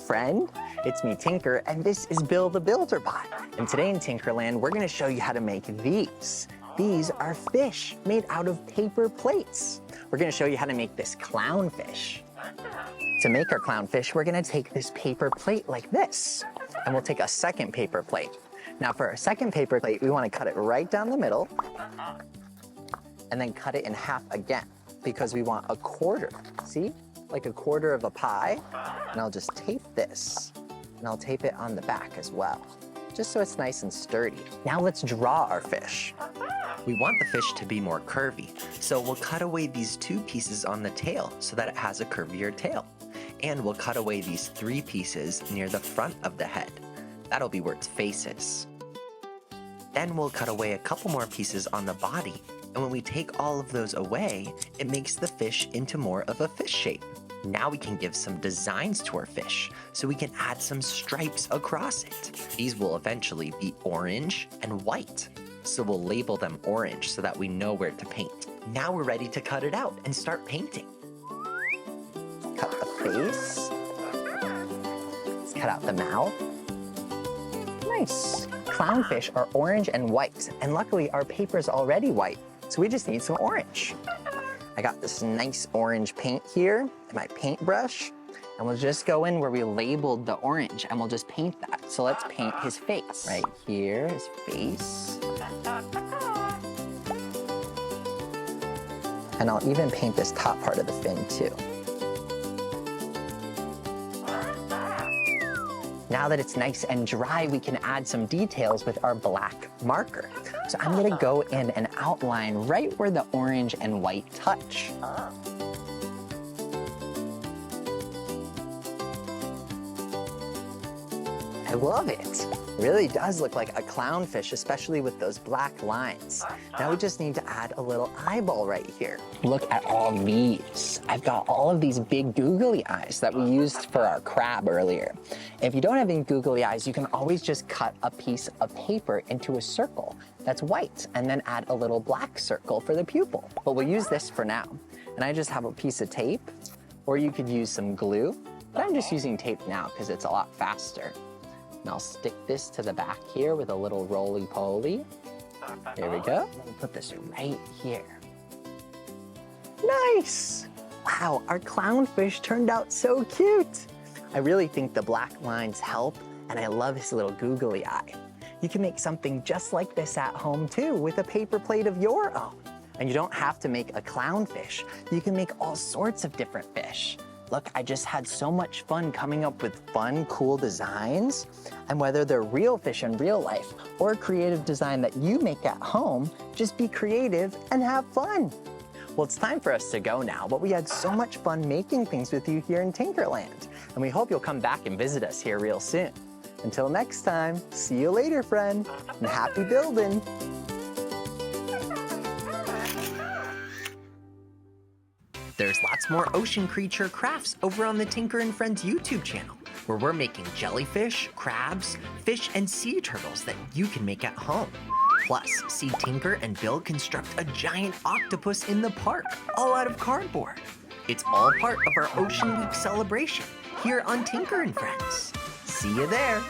friend. It's me, Tinker, and this is Bill the Builder Bot. And today in Tinkerland, we're gonna show you how to make these. These are fish made out of paper plates. We're gonna show you how to make this clownfish. To make our clownfish, we're gonna take this paper plate like this, and we'll take a second paper plate. Now for our second paper plate, we wanna cut it right down the middle, and then cut it in half again, because we want a quarter, see? Like a quarter of a pie. And I'll just tape this, and I'll tape it on the back as well, just so it's nice and sturdy. Now let's draw our fish. We want the fish to be more curvy, so we'll cut away these 2 pieces on the tail so that it has a curvier tail. And we'll cut away these 3 pieces near the front of the head. That'll be where its face is. Then we'll cut away a couple more pieces on the body, and when we take all of those away, it makes the fish into more of a fish shape. Now we can give some designs to our fish, so we can add some stripes across it. These will eventually be orange and white, so we'll label them orange so that we know where to paint. Now we're ready to cut it out and start painting. Cut the face. Let's cut out the mouth. Nice. Clownfish are orange and white, and luckily our paper's already white, so we just need some orange. I got this nice orange paint here and my paintbrush, and we'll just go in where we labeled the orange and we'll just paint that. So let's paint his face. Right here, his face. And I'll even paint this top part of the fin too. Now that it's nice and dry, we can add some details with our black marker. So I'm gonna go in and outline right where the orange and white touch. I love it. It really does look like a clownfish, especially with those black lines. Now we just need to add a little eyeball right here. Look at all these. I've got all of these big googly eyes that we used for our crab earlier. If you don't have any googly eyes, you can always just cut a piece of paper into a circle that's white and then add a little black circle for the pupil. But we'll use this for now. And I just have a piece of tape, or you could use some glue, but I'm just using tape now because it's a lot faster. And I'll stick this to the back here with a little roly-poly. There we go. Let me put this right here. Nice! Wow, our clownfish turned out so cute. I really think the black lines help, and I love his little googly eye. You can make something just like this at home too, with a paper plate of your own. And you don't have to make a clownfish. You can make all sorts of different fish. Look, I just had so much fun coming up with fun, cool designs. And whether they're real fish in real life or a creative design that you make at home, just be creative and have fun. Well, it's time for us to go now, but we had so much fun making things with you here in Tinkerland. And we hope you'll come back and visit us here real soon. Until next time, see you later, friend, and happy building. There's lots more ocean creature crafts over on the Tinker and Friends YouTube channel, where we're making jellyfish, crabs, fish, and sea turtles that you can make at home. Plus, see Tinker and Bill construct a giant octopus in the park, all out of cardboard. It's all part of our Ocean Week celebration here on Tinker and Friends. See you there.